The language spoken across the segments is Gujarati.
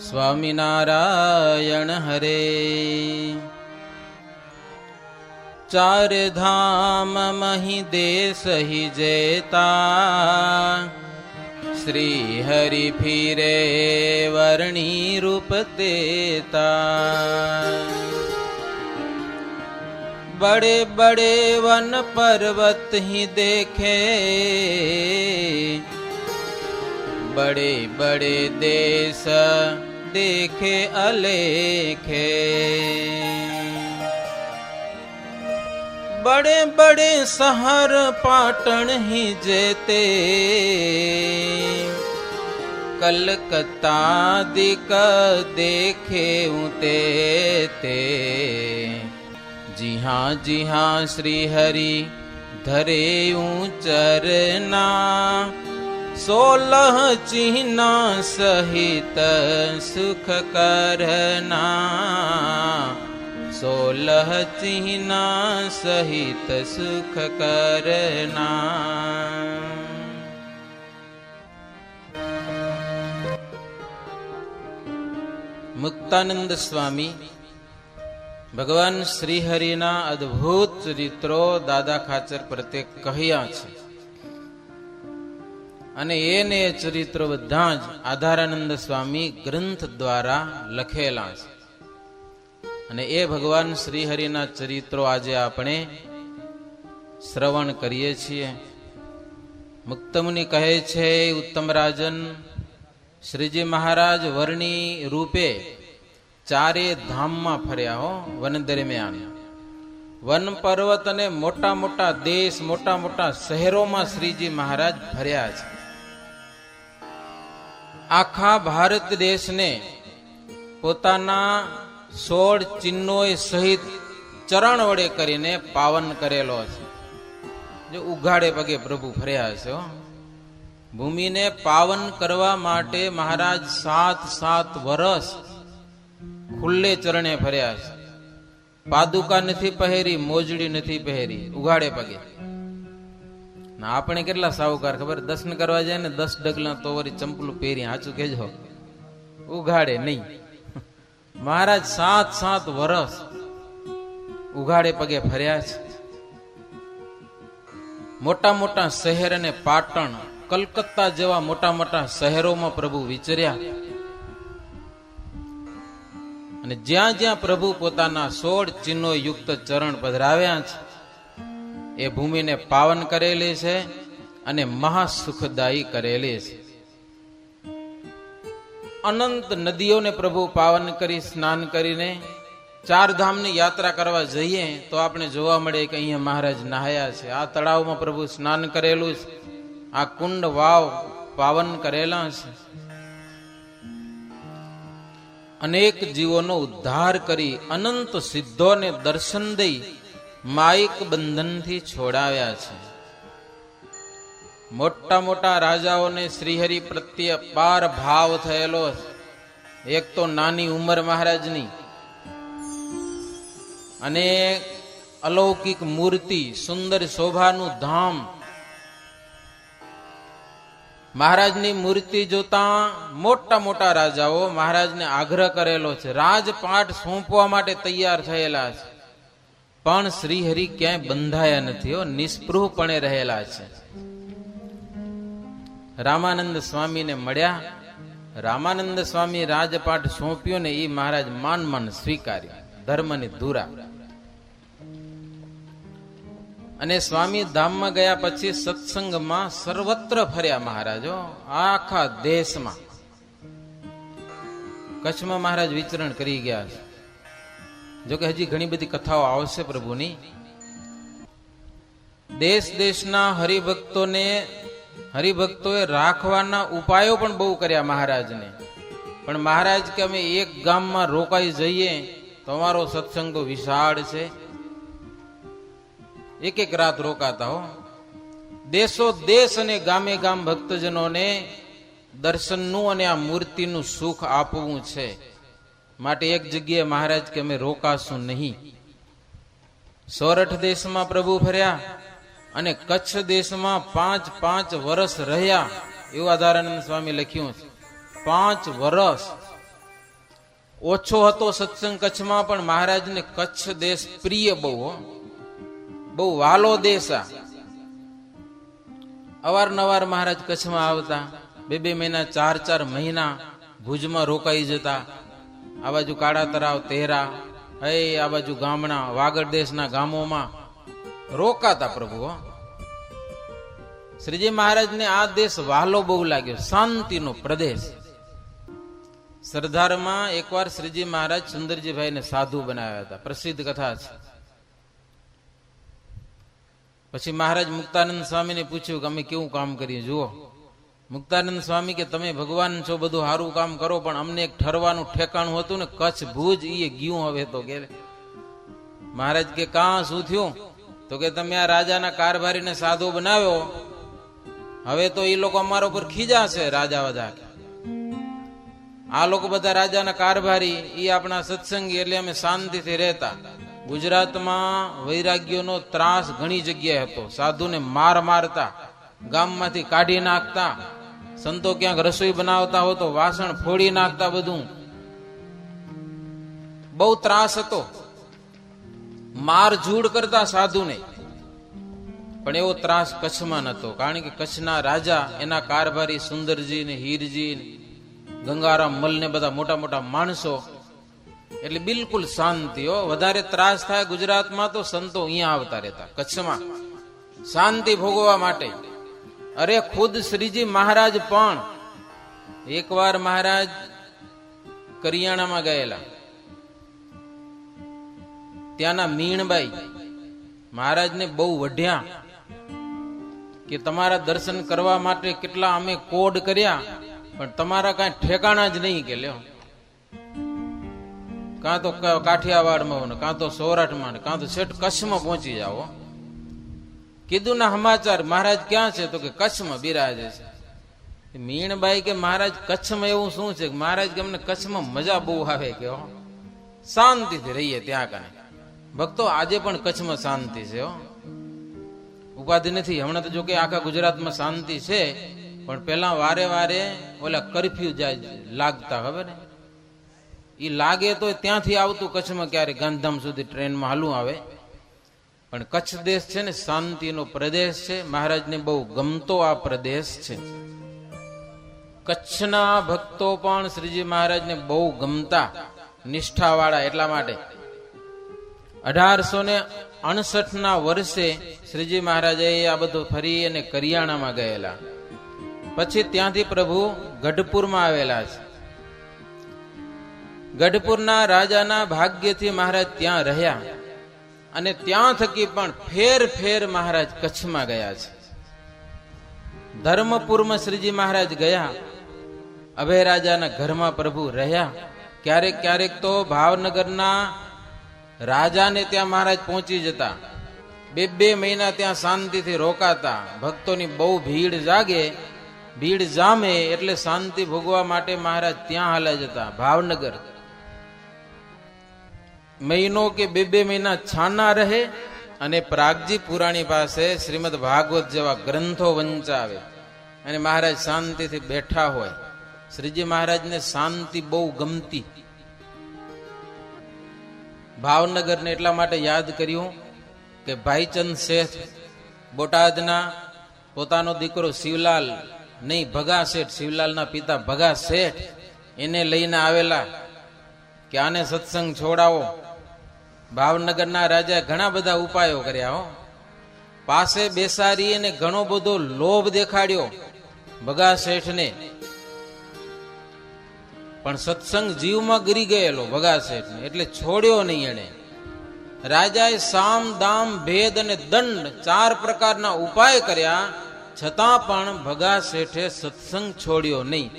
સ્વામિનારાયણ હરે. ચાર ધામ મહી દેશ હી જેતા, શ્રી હરિ ફિરે વર્ણી રૂપ દેતા. बड़े बड़े वन पर्वत ही देखे, बड़े बड़े देश देखे अलेखे. बड़े बड़े शहर पाटन ही जेते, कलकत्ता दिक देखे उते ते. जी हाँ श्री हरि धरे चरना, 16 चिन्ह सहित सुख करना, 16 चिन्ह सहित सुख करना. મુક્તાનંદ સ્વામી ભગવાન શ્રીહરિના અદ્ભુત ચરિત્રો દાદા ખાચર પ્રત્યે કહ્યા છે, અને એને ચરિત્રો બધા જ આધારાનંદ સ્વામી ગ્રંથ દ્વારા લખેલા છે. અને એ ભગવાન શ્રીહરિના ચરિત્રો આજે આપણે શ્રવણ કરીએ છીએ. મુક્તમુનિ કહે છે, ઉત્તમ રાજન, શ્રીજી મહારાજ વર્ણી રૂપે ચારે ધામમાં ફર્યા હો. વન દરમિયાન વન પર્વત અને મોટા મોટા દેશ, મોટા મોટા શહેરોમાં શ્રીજી મહારાજ ફર્યા છે. આખા ભારત દેશને પોતાના 16 ચિહ્નોએ સહિત ચરણ વડે કરીને પાવન કરેલો છે. જો ઉઘાડે પગે પ્રભુ ફર્યા છે. ભૂમિને પાવન કરવા માટે મહારાજ 7 વર્ષ ખુલ્લે ચરણે ફર્યા છે. પાદુકા નથી પહેરી, મોજડી નથી પહેરી, ઉઘાડે પગે. ના આપણે કેટલા સાહુકાર ખબર, દર્શન કરવા જાય ને 10 ડગલા તો વળી ચંપલું પહેરી, સાચું કેજો, ઉઘાડે નહીં. મહારાજ 7 વર્ષ ઉઘાડે પગે ફર્યા છે. મોટા મોટા શહેર અને પાટણ, કલકત્તા જેવા મોટા મોટા શહેરોમાં પ્રભુ વિચર્યા. અને જ્યાં જ્યાં પ્રભુ પોતાના 16 ચિહ્નો યુક્ત ચરણ પધરાવ્યા છે, એ ભૂમિને પાવન કરેલી છે અને મહાસુખદાયી કરેલી છે. અનંત નદીઓને પ્રભુ પાવન કરી સ્નાન કરીને 4 ધામની યાત્રા કરવા જઈએ તો આપણે જોવા મળે કે અહીંયા મહારાજ નહાયા છે. આ તળાવમાં પ્રભુ સ્નાન કરેલું છે, આ કુંડ વાવ પાવન કરેલા છે. અનેક જીવોનો ઉદ્ધાર કરી અનંત સિદ્ધોને દર્શન દઈ માયિક બંધનથી છોડાવ્યા છે. મોટા મોટા રાજાઓને શ્રીહરિ પ્રત્યે અપાર ભાવ થયેલો છે. એક તો નાની ઉંમર મહારાજની, અને અલૌકિક મૂર્તિ, સુંદર શોભાનું ધામ. મહારાજની મૂર્તિ જોતા મોટા મોટા રાજાઓ મહારાજને આગ્રહ કરેલો છે, રાજપાટ સોંપવા માટે તૈયાર થયેલા છે. પણ શ્રીહરિ ક્યાંય બંધાયા નથી, નિસ્પૃહપણે રહેલા છે. રામાનંદ સ્વામીને મળ્યા. રામાનંદ સ્વામી રાજપાટ સોંપ્યો ને એ મહારાજ માન સ્વીકાર્યો, ધર્મની ધુરા. અને સ્વામી ધામમાં ગયા પછી સત્સંગમાં સર્વત્ર ફર્યા મહારાજો, આખા દેશમાં. કચ્છમાં મહારાજ વિચરણ કરી ગયા છે. જોકે હજી ઘણી બધી કથાઓ આવશે પ્રભુની. દેશ દેશના હરિભક્તોએ રાખવાના ઉપાયો પણ બહુ કર્યા મહારાજને. પણ મહારાજ કે અમે એક ગામમાં રોકાઈ જઈએ તો અમારો સત્સંગ તો વિશાળ છે, એક રાત રોકાતા હો. દેશો દેશ અને ગામે ગામ ભક્તજનોને દર્શનનું અને આ મૂર્તિનું સુખ આપવું છે. માટે એક જગ્યાએ મહારાજ કે અમે રોકાશું નહીં. સોરઠ દેશમાં પ્રભુ ફર્યા અને કચ્છ દેશમાં 5 વર્ષ રહ્યા એવું આધારાનંદ સ્વામી લખ્યું છે. 5 વર્ષ ઓછો હતો સત્સંગ કચ્છમાં, પણ મહારાજને કચ્છ દેશ પ્રિય બહુ હો, બહુ વાલો દેશ આ. અવારનવાર મહારાજ કચ્છમાં આવતા, 2-2 મહિના 4-4 મહિના ભુજમાં રોકાઈ જતા. આ બાજુ કાળા તરાવ, તેરા, આ બાજુ ગામના વાગડ દેશના ગામોમાં રોકાતા પ્રભુ. શ્રીજી મહારાજને આ દેશ વહાલો બહુ લાગ્યો, શાંતિનો પ્રદેશ. સરદારમાં એકવાર શ્રીજી મહારાજ સુંદરજીભાઈને સાધુ બનાવ્યા હતા, પ્રસિદ્ધ કથા છે. પછી મહારાજ મુક્તાનંદ સ્વામીને પૂછ્યું કે અમે કેવું કામ કરીએ. જુઓ, મુક્તાનંદ સ્વામી કે તમે ભગવાન છો, બધું સારું કામ કરો, પણ અમને એક ઠરવાનું ઠેકાણું હતું ને, કચ્છ ભુજ એ ગયું હવે તો કે. મહારાજ કે કાં શું થયું? તો કે તમે આ રાજાના કારભારીને સાધુ બનાવ્યો, હવે તો એ લોકો અમારા ઉપર ખીજા છે. રાજા બધા આ લોકો બધા રાજાના કારભારી, એ આપણા સત્સંગી, એટલે અમે શાંતિથી રહેતા. ગુજરાતમાં વૈરાગ્યનો ત્રાસ ઘણી જગ્યાએ હતો. સાધુને મારતા, ગામમાંથી કાઢી નાખતા. સંતો ક્યાંક રસોઈ બનાવતા હોય તો વાસણ ફોડી નાખતા. બધું બહુ ત્રાસ હતો, મારઝૂડ કરતા સાધુને. પણ એવો ત્રાસ કચ્છમાં નહોતો, કારણ કે કચ્છના રાજા, એના કારભારી સુંદરજી ને હીરજી ને ગંગારામ મલ ને બધા મોટા મોટા માણસો, એટલે બિલકુલ શાંતિ હો. વધારે ત્રાસ થાય ગુજરાતમાં તો સંતો અહીંયા આવતા રહેતા, કચ્છમાં શાંતિ ભોગવવા માટે. અરે ખુદ શ્રીજી મહારાજ પણ એકવાર મહારાજ કરિયાણામાં ગયેલા. ત્યાંના મીણબાઈ મહારાજને બહુ વઢ્યા કે તમારા દર્શન કરવા માટે કેટલા અમે કોડ કર્યા, પણ તમારા કઈ ઠેકાણા જ નહીં. કે લ્યો, કાં તો કાઠિયાવાડમાં, કાં તો સૌરાષ્ટ્રમાં, કાં તો છેટ કચ્છમાં પહોંચી જાઓ. કીધું ના સમાચાર, મહારાજ ક્યાં છે? તો કે કચ્છમાં બિરાજે છે. મીણબાઈ કે મહારાજ કચ્છમાં એવું શું છે? મહારાજ કે અમને કચ્છમાં મજા બહુ આવે, કે શાંતિથી રહીએ ત્યાં કને. ભક્તો આજે પણ કચ્છમાં શાંતિ છે હો, ઉપાધિ નથી. હમણાં તો જો કે આખા ગુજરાતમાં શાંતિ છે, પણ પેલા વારે વારે ઓલા કરફ્યુ જાય લાગતા, ખબર ને? એ લાગે તો ત્યાંથી આવતું કચ્છમાં, ક્યારે ગાંધીધામ સુધી ટ્રેનમાં હાલું આવે. પણ કચ્છ દેશ છે ને શાંતિનો પ્રદેશ છે. મહારાજને બહુ ગમતો આ પ્રદેશ છે. કચ્છના ભક્તો પણ શ્રીજી મહારાજને બહુ ગમતા, નિષ્ઠાવાળા. એટલા માટે 1869 વર્ષે શ્રીજી મહારાજે આ બધું ફરી અને કરિયાણામાં ગયેલા. પછી ત્યાંથી પ્રભુ ગઢપુરમાં આવેલા છે. ગઢપુરના રાજાના ભાગ્યથી મહારાજ ત્યાં રહ્યા, અને ત્યાં થકી પણ ફેર ફેર મહારાજ કચ્છમાં ગયા છે. ધર્મપુરમાં શ્રીજી મહારાજ ગયા, અભય રાજાના ઘરમાં પ્રભુ રહ્યા. ક્યારેક ક્યારેક તો ભાવનગરના રાજાને ત્યાં મહારાજ પહોંચી જતા. 2-2 મહિના ત્યાં શાંતિથી રોકાતા. ભક્તોની બહુ ભીડ જાગે, ભીડ જામે, એટલે શાંતિ ભોગવા માટે મહારાજ ત્યાં હાલ્યા જતા ભાવનગર. મહિનો કે 2-2 મહિના છાના રહે, અને પ્રાગજી પુરાણી પાસે શ્રીમદ ભાગવત જેવા ગ્રંથો વંચાવે, અને મહારાજ શાંતિથી બેઠા હોય. શ્રીજી મહારાજને શાંતિ બહુ ગમતી. ભાવનગરને એટલા માટે યાદ કર્યું કે ભાઈચંદ શેઠ બોટાદના, પોતાનો દીકરો શિવલાલ નહીં, ભગા શેઠ, શિવલાલના પિતા ભગા શેઠ, એને લઈને આવેલા કે આને સત્સંગ છોડાવો. ભાવનગરના રાજા ઘણા બધા ઉપાયો કર્યા હો. પાસે બેસાડી અને ઘણો બધો લોભ દેખાડ્યો ભગા શેઠને, પણ સત્સંગ જીવમાં ગરી ગયેલો ભગા શેઠને, એટલે છોડ્યો નહીં એને. રાજાએ સામ, દામ, ભેદ અને દંડ 4 પ્રકારના ઉપાય કર્યા, છતાં પણ ભગા શેઠે સત્સંગ છોડ્યો નહીં.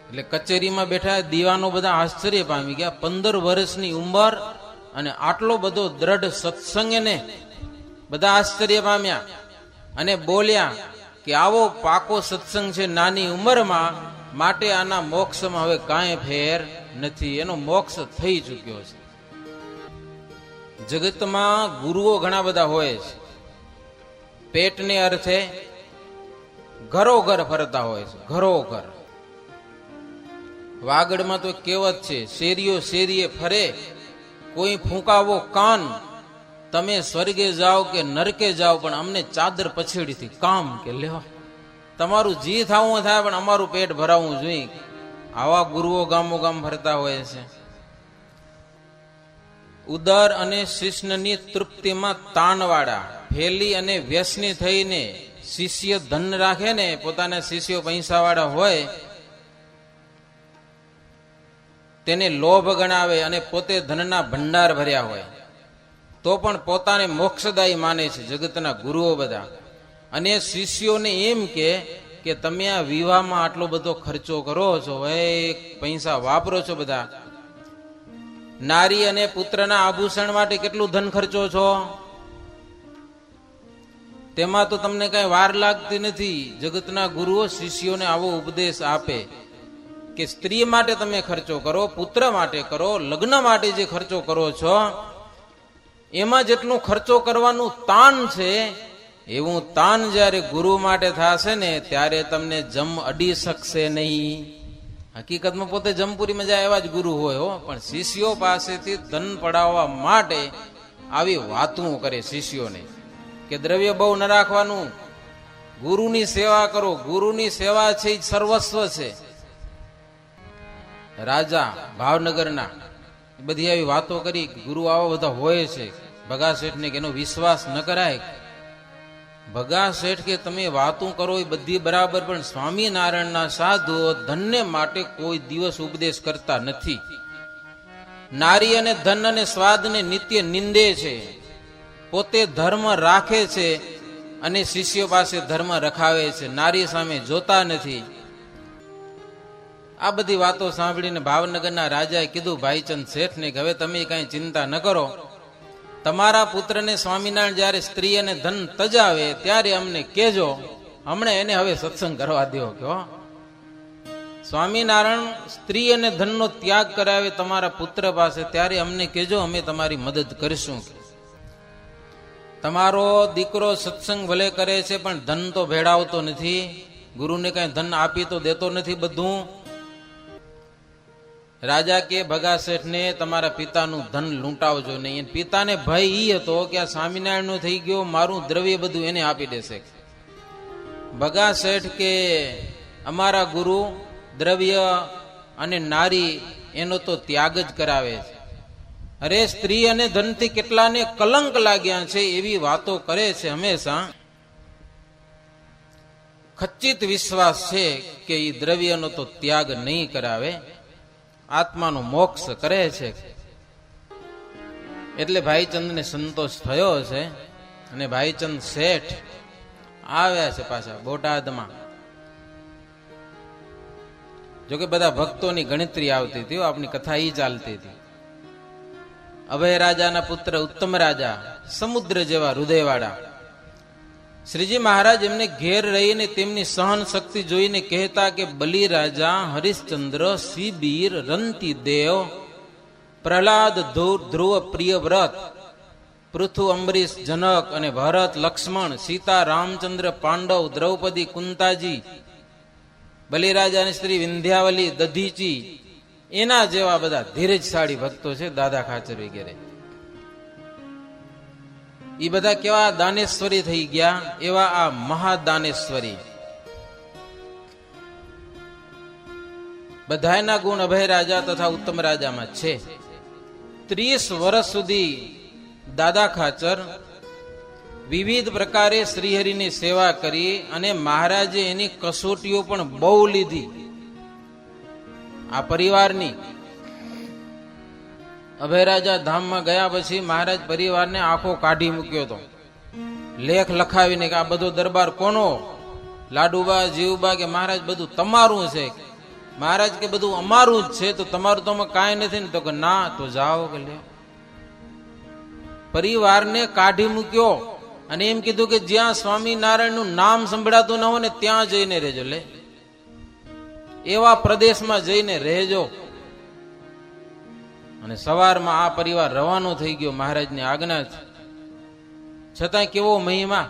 એટલે કચેરીમાં બેઠા દીવાનો બધા આશ્ચર્ય પામી ગયા. 15 વર્ષની ઉંમર અને આટલો બધો દ્રઢ સત્સંગ એને બધા આશ્ચર્ય પામ્યા, અને બોલ્યા કે આવો પાકો સત્સંગ છે નાની ઉંમરમાં, માટે આના મોક્ષમાં હવે કાંઈ ફેર નથી, એનો મોક્ષ થઈ ચૂક્યો છે. જગતમાં ગુરુઓ ઘણા બધા હોય છે, પેટને અર્થે ઘરો ઘર ફરતા હોય છે, ઘરો ઘર. વાગડમાં તો કહેવત છે, શેરીઓ શેરીએ ફરે કોઈ ફૂંકાવો કાન, તમે સ્વર્ગે જાઓ કે નરકે જાઓ પણ અમને ચાદર પછેડીથી કામ કે લેવા. તમારું જી થાવું થાય પણ અમારું પેટ ભરાવવું જોઈએ. આવા ગુરુઓ ગામો ગામ ફરતા હોય છે. ઉદર અને શિષ્યની તૃપ્તિમાં તાણવાળા, ફેલી અને વ્યસની થઈને શિષ્ય ધન રાખે ને, પોતાના શિષ્યો પૈસાવાળા હોય તેને લોભ ગણાવે અને પોતે ધનના ભંડાર ભર્યા હોય તો પણ પોતાને મોક્ષદાયી માને છે જગતના ગુરુઓ બધા. અને શિષ્યોને એમ કે તમે આ વિવાહમાં આટલો બધો ખર્ચો કરો છો, પૈસા વાપરો છો બધા, નારી અને પુત્રના આભૂષણ માટે કેટલું ધન ખર્ચો છો, તેમાં તો તમને કઈ વાર લાગતી નથી. જગતના ગુરુઓ શિષ્યોને આવો ઉપદેશ આપે કે સ્ત્રી માટે તમે ખર્ચો કરો, પુત્ર માટે કરો, લગ્ન માટે જે ખર્ચો કરો છો એમાં જેટલું ખર્ચો કરવાનું તાન છે એવું તાન જ્યારે ગુરુ માટે થશે ને ત્યારે તમને જમ અડી શકશે નહીં. હકીકતમાં પોતે જમપુરીમાં જાય એવા જ ગુરુ હોય હો, પણ શિષ્યો પાસેથી ધન પડાવવા માટે આવી વાતું કરે શિષ્યોને કે દ્રવ્ય બહુ ન રાખવાનું, ગુરુની સેવા કરો. ગુરુની સેવા છે એ સર્વસ્વ છે. રાજા ભાવનગરના બધી આવી વાતો કરી, ગુરુ આવા બધા હોય છે. ભગા શેઠને કે એનો વિશ્વાસ ન કરાય. ભગા શેઠ કે તમે વાતું કરો એ બધી બરાબર, પણ સ્વામિનારાયણના સાધુઓ ધનને માટે કોઈ દિવસ ઉપદેશ કરતા નથી. નારી અને ધન અને સ્વાદને નિત્ય નિંદે છે, પોતે ધર્મ રાખે છે અને શિષ્યો પાસે ધર્મ રખાવે છે, નારી સામે જોતા નથી. આ બધી વાતો સાંભળીને ભાવનગરના રાજાએ કીધું ભાઈચંદ શેઠને કે હવે તમે કઈ ચિંતા ન કરો, તમારા પુત્રને સ્વામિનારાયણ જયારે સ્ત્રી અને ધન તજાવે ત્યારે અમને કહેજો, હમણાં એને હવે સત્સંગ કરવા દો. કે સ્વામિનારાયણ સ્ત્રી અને ધનનો ત્યાગ કરાવે તમારા પુત્ર પાસે ત્યારે અમને કહેજો, અમે તમારી મદદ કરીશું. તમારો દીકરો સત્સંગ ભલે કરે છે પણ ધન તો ભેળાવતો નથી, ગુરુને કઈ ધન આપી તો દેતો નથી બધું. રાજા કે ભગા શેઠને તમારા પિતાનું ધન લૂંટાવજો નહીં. પિતાને ભય ઈ હતો કે આ સ્વામિનારાયણ નું થઈ ગયો, મારું દ્રવ્ય બધું એને આપી દેશે. ભગા શેઠ કે અમારા ગુરુ દ્રવ્ય અને નારી એનો તો ત્યાગ જ કરાવે છે. અરે સ્ત્રી અને ધનથી કેટલાને કલંક લાગ્યા છે એવી વાતો કરે છે. હંમેશા ખચિત વિશ્વાસ છે કે એ દ્રવ્યનો તો ત્યાગ નહીં કરાવે, આત્માનો મોક્ષ કરે છે. એટલે ભાઈચંદને સંતોષ થયો છે અને ભાઈચંદ શેઠ આવ્યા છે પાછા બોટાદમાં. જોકે બધા ભક્તોની ગણતરી આવતી હતી, આપણી કથા ઈ ચાલતી હતી. અભય રાજાના પુત્ર ઉત્તમ રાજા, સમુદ્ર જેવા હૃદયવાળા શ્રીજી મહારાજ એમને ઘેર રહીને તેમની સહન શક્તિ જોઈને કહેતા કે બલિ રાજા, હરિશ્ચંદ્ર, શિબિર, રંતી દેવ, પ્રહલાદ, ધ્રુવ, પ્રિયવ્રત, પૃથુ, અંબરીશ, જનક અને ભરત, લક્ષ્મણ, સીતા, રામચંદ્ર, પાંડવ, દ્રૌપદી, કુંતાજી, બલિરાજાની સ્ત્રી વિંધ્યાવલી, દધીચી, એના જેવા બધા ધીરજશાળી ભક્તો છે, દાદા ખાચર વગેરે. એ બધા કેવા દાનેશ્વરી થઈ ગયા, એવા આ મહાદાનેશ્વરી. બધાના ગુણ અભય રાજા તથા ઉત્તમ રાજામાં છે. 30 વર્ષ સુધી દાદા ખાચર વિવિધ પ્રકારે શ્રીહરિની સેવા કરી અને મહારાજે એની કસોટીઓ પણ બહુ લીધી. આ પરિવારની અભયરાજા ધામમાં ગયા પછી મહારાજ પરિવારને આંખો કાઢી મૂક્યો હતો. લેખ લખાવીને કે આ બધો દરબાર કોનો? લાડુબા, જીવબા કે મહારાજ બધું તમારું છે. મહારાજ કે બધું અમારું જ છે, તો તમારું તો કાંઈ નથી ને? તો કે ના, તો જાઓ કે લે. પરિવારને કાઢી મૂક્યો અને એમ કીધું કે જ્યાં સ્વામિનારાયણ નું નામ સંભળાતું ન હોય ને ત્યાં જઈને રહેજો. લે, એવા પ્રદેશમાં જઈને રહેજો. અને સવારમાં આ પરિવાર રવાનો થઈ ગયો મહારાજની આજ્ઞા. છતાંય કેવો મહિમા!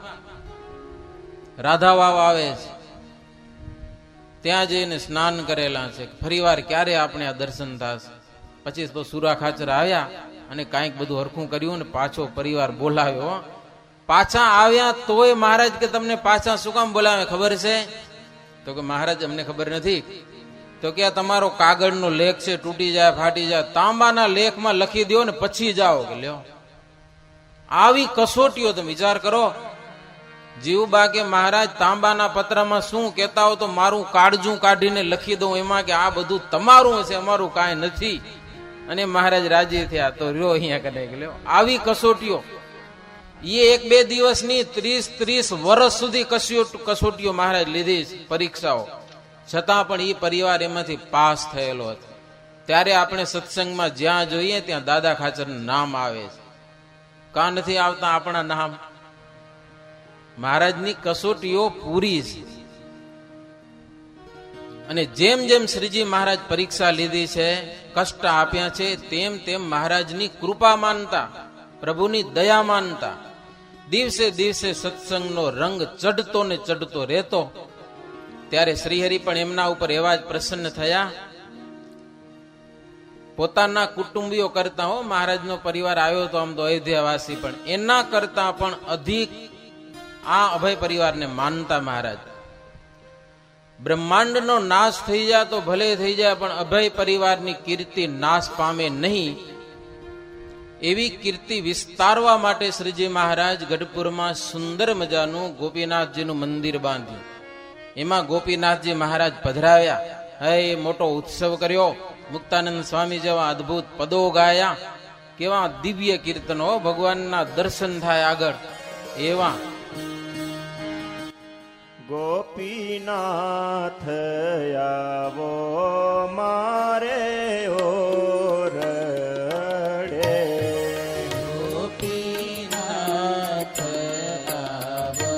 રાધા વાવ આવે છે ત્યાં જઈને સ્નાન કરેલા છે. ફરીવાર ક્યારે આપણે આ દર્શન થશે? પછી તો સુરા ખાચર આવ્યા અને કાંઈક બધું હરખું કર્યું ને પાછો પરિવાર બોલાવ્યો. પાછા આવ્યા તોય મહારાજ કે તમને પાછા શું કામ બોલાવે ખબર છે? તો કે મહારાજ અમને ખબર નથી. તો કે આ તમારો કાગળનો લેખ છે, તૂટી જાય ફાટી જાય, તાંબાના લેખમાં લખી દો ને પછી જાઓ. કે લ્યો, આવી કસોટીઓ તમે વિચાર કરો. જીવબા કે મહારાજ તાંબાના પત્રમાં શું કહેતા હો તો મારું કાળજું કાઢીને લખી દઉં એમાં કે આ બધું તમારું છે, અમારું કાંઈ નથી. અને મહારાજ રાજી થયા. તો રહ્યો અહીંયા કને લ્યો, આવી કસોટીઓ. એ 1-2 દિવસની 30 વર્ષ સુધી કસોટીઓ મહારાજ લીધી પરીક્ષાઓ, છતાં પણ એ પરિવાર એમાંથી પાસ થયેલો હતો. ત્યારે આપણે સત્સંગમાં જ્યાં જોઈએ ત્યાં દાદા ખાચરનું નામ આવે છે. કાં નથી આવતા આપણા નામ? મહારાજની કસોટીઓ પૂરી છે. અને જેમ જેમ શ્રીજી મહારાજ પરીક્ષા લીધી છે, કષ્ટ આપ્યા છે, તેમ તેમ મહારાજની કૃપા માનતા, પ્રભુની દયા માનતા દિવસે દિવસે સત્સંગનો રંગ ચડતો ને ચડતો રહેતો. ત્યારે શ્રીહરિ પણ એમના ઉપર એવા જ પ્રસન્ન થયા. પોતાના કુટુંબીઓ કરતા મહારાજનો પરિવાર આવ્યો તો આમ તો અયોધ્યાવાસી, પણ એના કરતા પણ અધિક આ અભય પરિવારને માનતા મહારાજ. બ્રહ્માંડનો નાશ થઈ જાય તો ભલે થઈ જાય, પણ અભય પરિવારની કીર્તિ નાશ પામે નહીં. એવી કીર્તિ વિસ્તારવા માટે શ્રીજી મહારાજ ગઢપુરમાં સુંદર મજાનું ગોપીનાથજીનું મંદિર બાંધ્યું. એમાં ગોપીનાથજી મહારાજ પધરાવ્યા. હે મોટો ઉત્સવ કર્યો. મુક્તાનંદ સ્વામી જેવા અદભુત પદો ગાયા. કેવા દિવ્ય કીર્તનો, ભગવાનના દર્શન થાય આગળ એવા. ગોપીનાથ આવો મારે ઓરડે, ગોપીનાથ આવો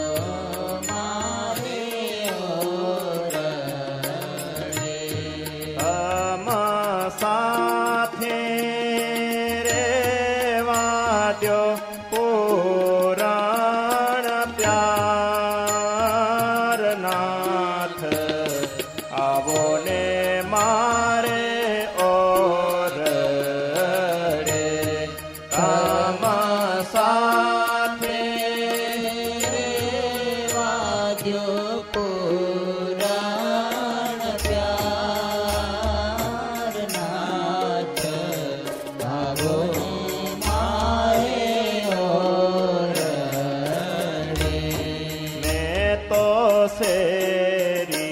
મારે ઓરડે, આમાં સાથે રેવા દ્યો પુરાણ પ્યારનાથ આવો ને મારે ઓરડે. આમાં સાથે વાદ્યો પુરાણ પ્યારનાથ આવો મારે ઓરડે. મેં તો શેરી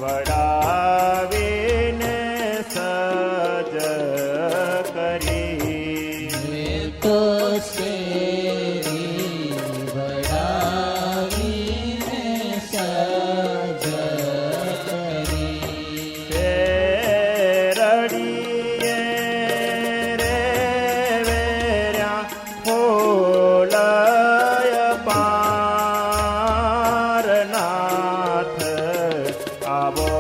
વડાવીને સજ કરી, મેં તો શેરી વડાવીને સજ કરી, શેરડીએ રે વેર્યા ફૂલય પારનાથ આવો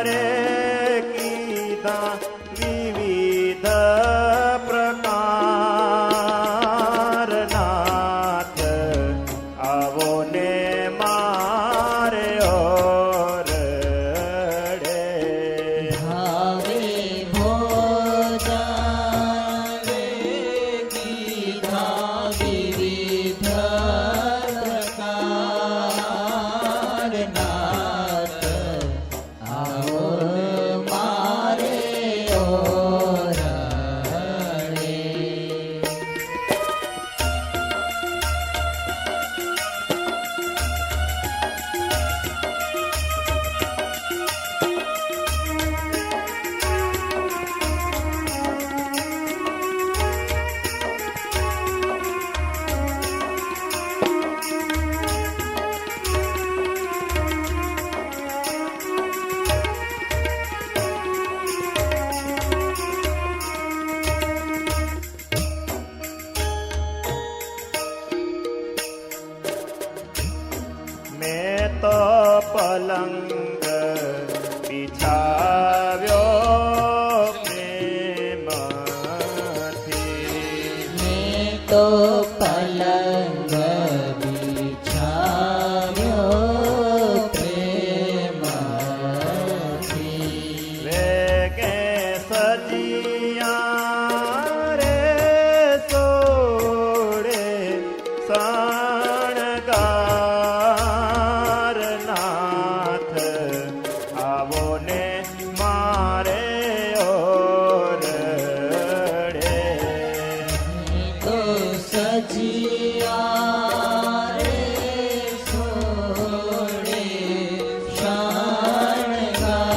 રે કીધા વિવિધ પ્રકાર નાથ આવો ને મારે ઓરડે ભાવે ભોજન કીધા વિવિધ પ્રકાર નાથ આવો મારે ઓરડે. મેં તો પલંગ બિછાવ્યો પ્રેમથી મેં તો પલંગ બિછાવ્યો પ્રેમથી. વેગે સજિયા રે સોડે શણગાર નાથ આવો ને મારે ઓરડે તો સજિયા રે સોડે શણગાર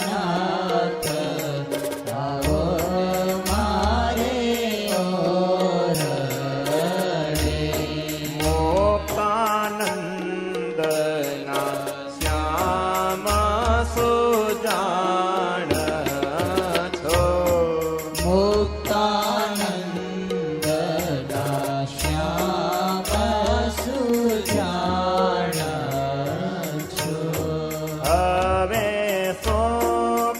નાથ આવો મારે ઓરડે. મોક્તાનંદના શ્યામ સુજાણ છો મુક્તાનંદ શ્યામ સુજાણ છો. હવે સો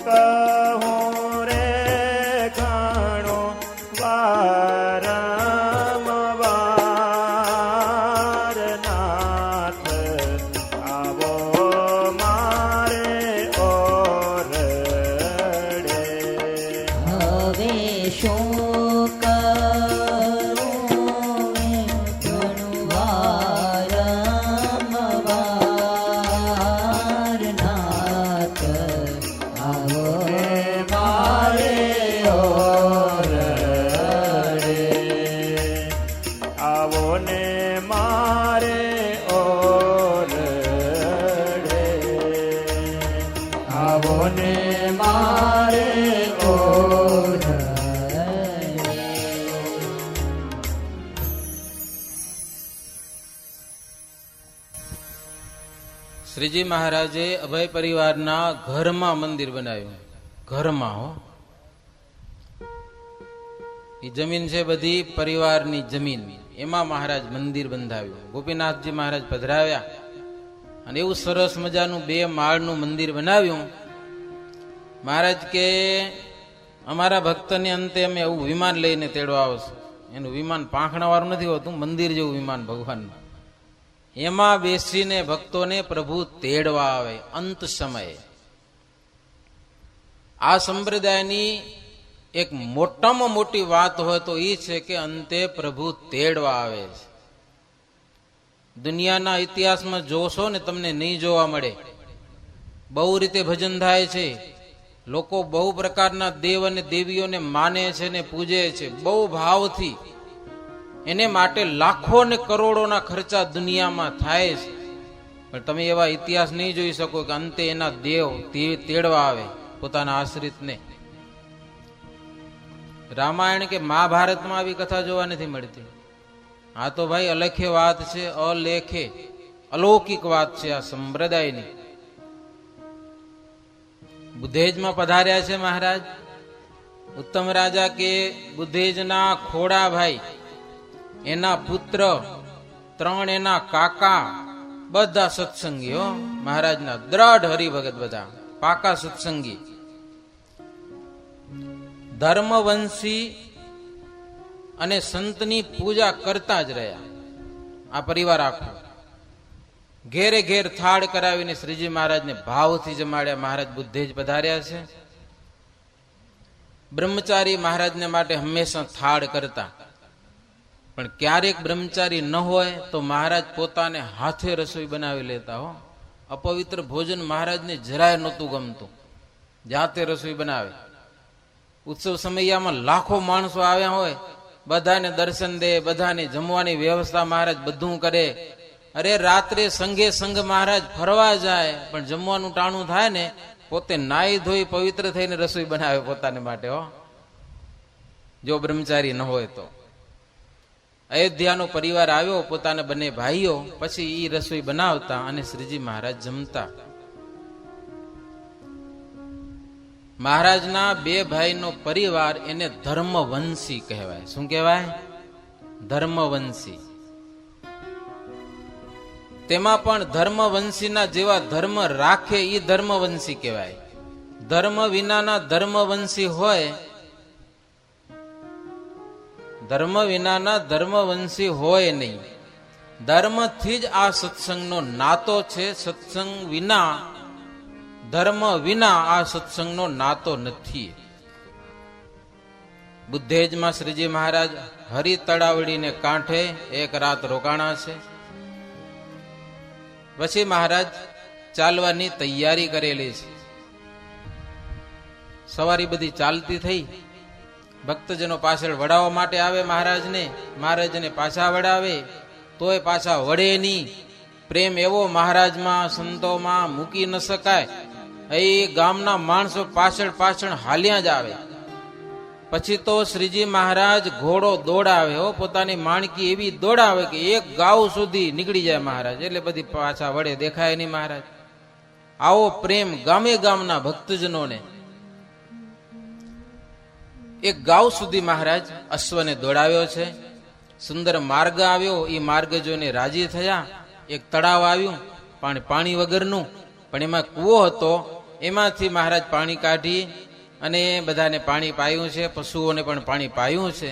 કહું રે ઘણો વારંવાર નાથ આવો મારે ઓરડે હવે શું કરું ઘણું વારંવાર નાથ આવો મારે ઓરડે. આવો ને મારે ઓરડે આવો ને મારે ઓરડે શ્રીજી મહારાજે અભય પરિવારના ઘરમાં મંદિર બનાવ્યું. ઘરમાં હો, એ જમીન છે બધી પરિવારની જમીન, એમાં મહારાજ મંદિર બંધાવ્યું. ગોપીનાથજી મહારાજ પધરાવ્યા અને એવું સરસ મજાનું 2 માળનું મંદિર બનાવ્યું. મહારાજ કે અમારા ભક્તને અંતે અમે એવું વિમાન લઈને તેડવા આવશું. એનું વિમાન પાંખણાવાળું નથી હોતું, મંદિર જેવું વિમાન ભગવાનનું. એમાં બેસીને ભક્તોને પ્રભુ તેડવા આવે અંત સમયે. આ સંપ્રદાયની એક મોટામાં મોટી વાત હોય તો એ છે કે અંતે પ્રભુ તેડવા આવે છે. દુનિયાના ઇતિહાસમાં જોશો ને તમને નહીં જોવા મળે. બહુ રીતે ભજન થાય છે, લોકો બહુ પ્રકારના દેવ અને દેવીઓને માને છે ને પૂજે છે બહુ ભાવથી. એને માટે લાખો ને કરોડોના ખર્ચા દુનિયામાં થાય છે, પણ તમે એવા ઇતિહાસ નહીં જોઈ શકો કે અંતે એના દેવ તેડવા આવે પોતાના આશ્રિતને. રામાયણ કે મહાભારતમાં આવી કથા જોવા નથી મળતી. આ તો ભાઈ અલખે વાત છે, અલેખે અલૌકિક વાત છે આ સંપ્રદાયની. બુધેજમાં પધાર્યા છે મહારાજ. ઉત્તમ રાજા કે બુધેજના ખોડા ભાઈ, એના પુત્ર, 3 એના કાકા, બધા સત્સંગીઓ મહારાજના દ્રઢ હરિભગત, બધા પાકા સત્સંગી, ધર્મવંશી અને સંતની પૂજા કરતા જ રહ્યા. આ પરિવાર આખો ઘેરે ઘેર થાળ કરાવીને શ્રીજી મહારાજને ભાવથી જમાડ્યા. મહારાજ બુદ્ધે જ પધાર્યા છે. બ્રહ્મચારી મહારાજને માટે હંમેશા થાળ કરતા, પણ ક્યારેક બ્રહ્મચારી ન હોય તો મહારાજ પોતાને હાથે રસોઈ બનાવી લેતા. હો, અપવિત્ર ભોજન મહારાજને જરાય નહોતું ગમતું, જાતે રસોઈ બનાવે. ઉત્સવ સમયમાં લાખો માણસો આવ્યા હોય, બધાને દર્શન દે, બધાને જમવાની વ્યવસ્થા મહારાજ બધું કરે. અરે રાત્રે સંઘે સંઘ મહારાજ ફરવા જાય, પણ જમવાનું ટાણું થાય ને પોતે નાઈ ધોઈ પવિત્ર થઈને રસોઈ બનાવે પોતાને માટે. હો, જો બ્રહ્મચારી ન હોય તો. અયોધ્યાનો પરિવાર આવ્યો, પોતાના બંને ભાઈઓ, પછી ઈ રસોઈ બનાવતા અને શ્રીજી મહારાજ જમતા. મહારાજના બે ભાઈનો પરિવાર એને ધર્મવંશી કહેવાય. શું કહેવાય? ધર્મવંશી. તેમાં પણ ધર્મવંશીના જેવા ધર્મ રાખે એ ધર્મવંશી કહેવાય. ધર્મ વિનાના ધર્મવંશી હોય, ધર્મ વિનાના ધર્મવંશી હોય નહીં. ધર્મથી જ આ સત્સંગનો નાતો છે. સત્સંગ વિના, ધર્મ વિના આ સત્સંગનો નાતો નથી. બુદ્ધેજમાં શ્રીજી મહારાજ હરિ તળાવડીને કાંઠે એક રાત રોકાણા છે. પછી મહારાજ ચાલવાની તૈયારી કરેલી છે. સવારી બધી ચાલતી થઈ. ભક્તજનો પાછળ વડાવવા માટે આવે મહારાજને, મહારાજને પાછા વડાવે તોય પાછા વડે નહીં. પ્રેમ એવો મહારાજમાં, સંતોમાં મૂકી ન શકાય. એ ગામના માણસો પાછળ પાછળ હાલ્યા જ આવે. પછી તો શ્રીજી મહારાજ ઘોડો દોડાવે. હો, પોતાની માણકી એવી દોડાવે કે એક ગાઉ સુધી નીકળી જાય મહારાજ. એટલે બધી પાછા વડે દેખાય નહીં મહારાજ. આવો પ્રેમ ગામે ગામના ભક્તજનોને. એક ગાઉ સુધી મહારાજ અશ્વને દોડાવ્યો છે. સુંદર માર્ગ આવ્યો, એ માર્ગ જોઈને રાજી થયા. એક તળાવ આવ્યું, પાણી વગરનું, પણ એમાં કૂવો હતો. એમાંથી મહારાજ પાણી કાઢી અને બધાને પાણી પાયું છે, પશુઓને પણ પાણી પાયું છે.